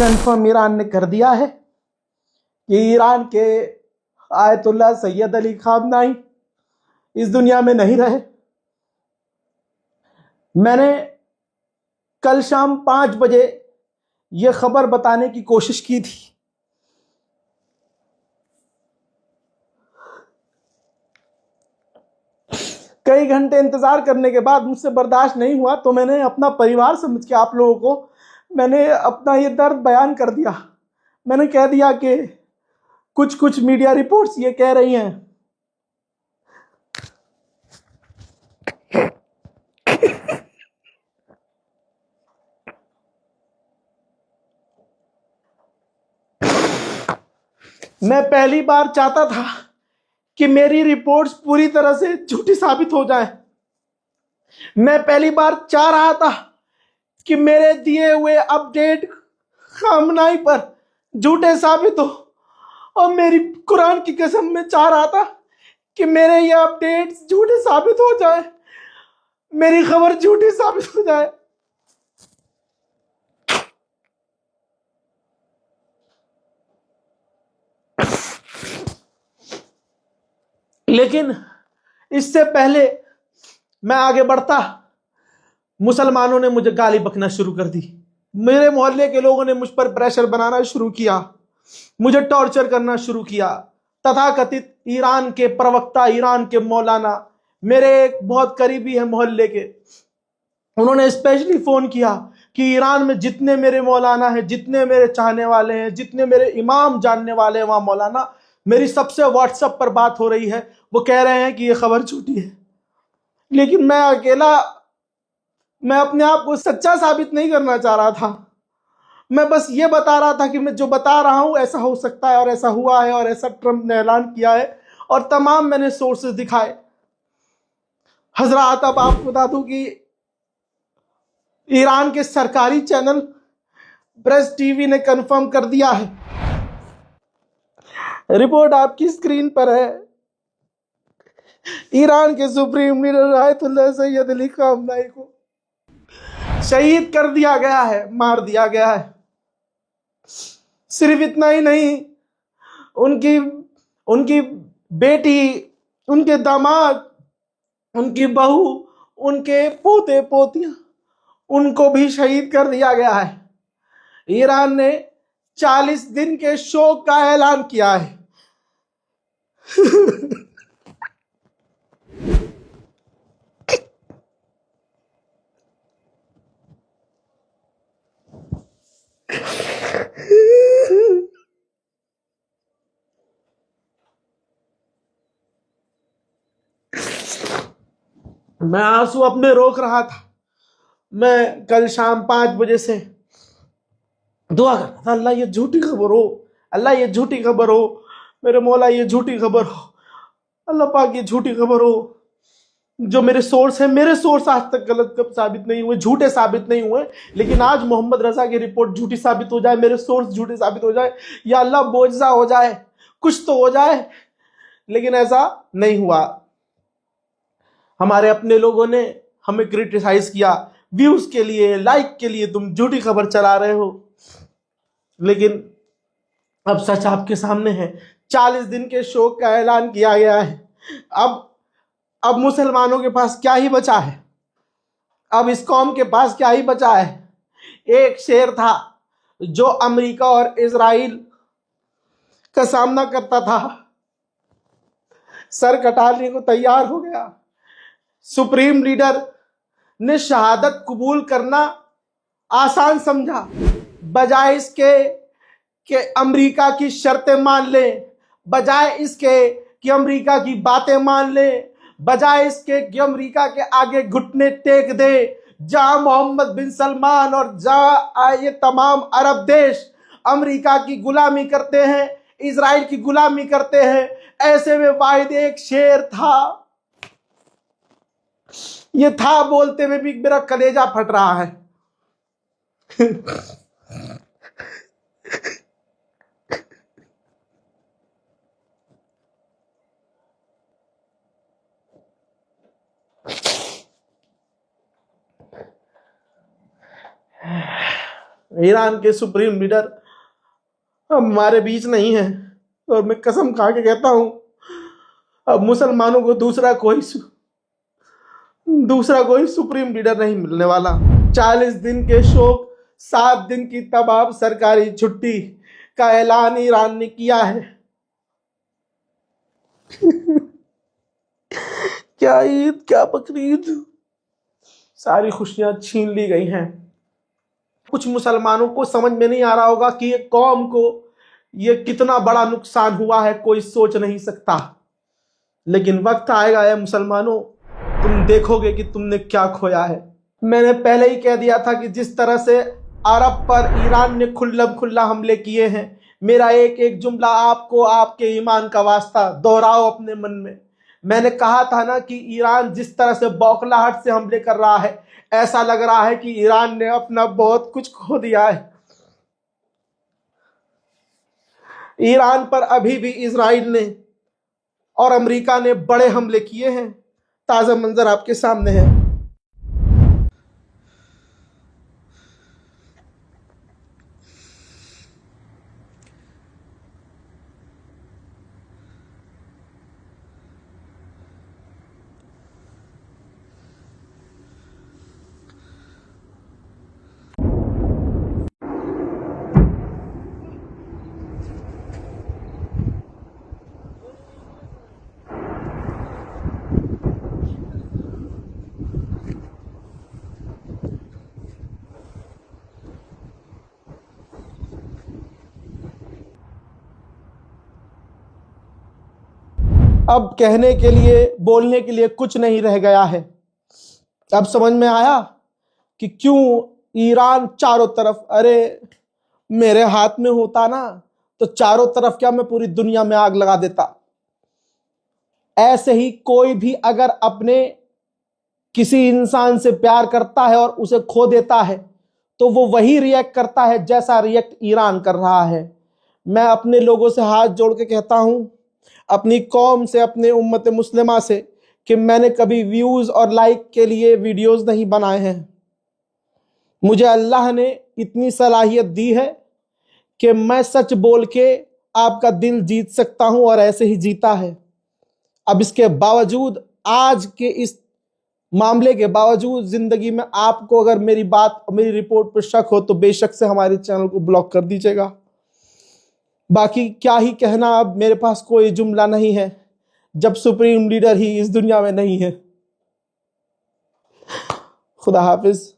Confirm Iran ने कर दिया है कि ईरान के आयतुल्ला सैयद अली खामनाई इस दुनिया में नहीं रहे। मैंने कल शाम 5 बजे यह खबर बताने की कोशिश की थी। कई घंटे इंतजार करने के बाद मुझसे बर्दाश्त नहीं हुआ, तो मैंने अपना परिवार समझ के आप लोगों को मैंने अपना ये दर्द बयान कर दिया। मैंने कह दिया कि कुछ मीडिया रिपोर्ट्स ये कह रही हैं मैं पहली बार चाहता था कि मेरी रिपोर्ट्स पूरी तरह से झूठी साबित हो जाए। मैं पहली बार चाह रहा था कि मेरे दिए हुए अपडेट खामनाई पर झूठे साबित हो, और मेरी कुरान की कसम में चाह रहा था कि मेरे ये अपडेट्स झूठे साबित हो जाए, मेरी खबर झूठी साबित हो जाए। लेकिन इससे पहले मैं आगे बढ़ता, मुसलमानों ने मुझे गाली बकना शुरू कर दी। मेरे मोहल्ले के लोगों ने मुझ पर प्रेशर बनाना शुरू किया, मुझे टॉर्चर करना शुरू किया। तथाकथित ईरान के प्रवक्ता, ईरान के मौलाना, मेरे एक बहुत करीबी है मोहल्ले के, उन्होंने स्पेशली फोन किया कि ईरान में जितने मेरे मौलाना हैं, जितने मेरे चाहने वाले हैं, जितने मेरे इमाम जानने वाले हैं, वहां मौलाना, मेरी सबसे व्हाट्सएप पर बात हो रही है, वो कह रहे हैं कि ये खबर झूठी है। लेकिन मैं अकेला, मैं अपने आप को सच्चा साबित नहीं करना चाह रहा था। मैं बस ये बता रहा था कि मैं जो बता रहा हूं ऐसा हो सकता है, और ऐसा हुआ है, और ऐसा ट्रंप ने ऐलान किया है, और तमाम मैंने सोर्सेज दिखाए। हजरात, अब आपको बता दूं कि ईरान के सरकारी चैनल प्रेस टीवी ने कंफर्म कर दिया है, रिपोर्ट आपकी स्क्रीन पर है, ईरान के supreme leader ayatollah Syed Ali खामनाई को शहीद कर दिया गया है, मार दिया गया है। सिर्फ इतना ही नहीं, उनकी उनकी बेटी, उनके दामाद, उनकी बहू, उनके पोते पोतियां, उनको भी शहीद कर दिया गया है। ईरान ने 40 दिन के शोक का ऐलान किया है। मैं आंसू अपने रोक रहा था। मैं कल शाम 5 बजे से दुआ कर रहा था, अल्लाह ये झूठी खबर हो, अल्लाह ये झूठी खबर हो, मेरे मौला ये झूठी खबर हो, अल्लाह पाक ये झूठी खबर हो। जो मेरे सोर्स है, मेरे सोर्स आज तक गलत कब साबित नहीं हुए, झूठे साबित नहीं हुए, लेकिन आज मोहम्मद रजा की रिपोर्ट झूठी साबित हो जाए, मेरे सोर्स झूठे साबित हो जाए, या अल्लाह बोझा हो जाए, कुछ तो हो जाए। लेकिन ऐसा नहीं हुआ। हमारे अपने लोगों ने हमें क्रिटिसाइज किया, व्यूज के लिए, लाइक के लिए तुम झूठी खबर चला रहे हो। लेकिन अब सच आपके सामने है। 40 दिन के शोक का ऐलान किया गया है। अब मुसलमानों के पास क्या ही बचा है, अब इस कौम के पास क्या ही बचा है। एक शेर था जो अमेरिका और इजराइल का सामना करता था, सर कटाने को तैयार हो गया। सुप्रीम लीडर ने शहादत कबूल करना आसान समझा, बजाय इसके कि अमेरिका की शर्तें मान ले, बजाय इसके कि अमेरिका की बातें मान ले, बजाय इसके कि अमेरिका के आगे घुटने टेक दे। जहां मोहम्मद बिन सलमान और जहां ये तमाम अरब देश अमेरिका की गुलामी करते हैं, इजराइल की गुलामी करते हैं, ऐसे में वाहिद एक शेर था, ये था बोलते में भी मेरा कलेजा फट रहा है। ईरान के सुप्रीम लीडर अब हमारे बीच नहीं है, और मैं कसम खा के कहता हूं अब मुसलमानों को दूसरा कोई सुप्रीम लीडर नहीं मिलने वाला। 40 दिन के शोक, 7 दिन की तमाम सरकारी छुट्टी का ऐलान ईरान ने किया है। क्या ईद, क्या बकरीद, सारी खुशियां छीन ली गई हैं। कुछ मुसलमानों को समझ में नहीं आ रहा होगा कि ये कौम को ये कितना बड़ा नुकसान हुआ है, कोई सोच नहीं सकता। लेकिन वक्त आएगा है मुसलमानों, तुम देखोगे कि तुमने क्या खोया है। मैंने पहले ही कह दिया था कि जिस तरह से अरब पर ईरान ने खुल्लम खुल्ला हमले किए हैं, मेरा एक एक जुमला आपको आपके ईमान का वास्ता दोहराओ अपने मन में। मैंने कहा था ना कि ईरान जिस तरह से बौखलाहट से हमले कर रहा है, ऐसा लग रहा है कि ईरान ने अपना बहुत कुछ खो दिया है। ईरान पर अभी भी इजराइल ने और अमेरिका ने बड़े हमले किए हैं। ताज़ा मंजर आपके सामने है। अब कहने के लिए, बोलने के लिए कुछ नहीं रह गया है। अब समझ में आया कि क्यों ईरान चारों तरफ, अरे मेरे हाथ में होता ना तो चारों तरफ क्या, मैं पूरी दुनिया में आग लगा देता। ऐसे ही कोई भी अगर अपने किसी इंसान से प्यार करता है और उसे खो देता है तो वो वही रिएक्ट करता है जैसा रिएक्ट ईरान कर रहा है। मैं अपने लोगों से हाथ जोड़ के कहता हूं, अपनी कौम से, अपने उम्मत मुस्लिमा से, कि मैंने कभी व्यूज और लाइक के लिए वीडियोस नहीं बनाए हैं। मुझे अल्लाह ने इतनी सलाहियत दी है कि मैं सच बोल के आपका दिल जीत सकता हूं, और ऐसे ही जीता है। अब इसके बावजूद, आज के इस मामले के बावजूद जिंदगी में आपको अगर मेरी बात, मेरी रिपोर्ट पर शक हो तो बेशक से हमारे चैनल को ब्लॉक कर दीजिएगा। बाकी क्या ही कहना, अब मेरे पास कोई जुमला नहीं है जब सुप्रीम लीडर ही इस दुनिया में नहीं है। खुदा हाफिज।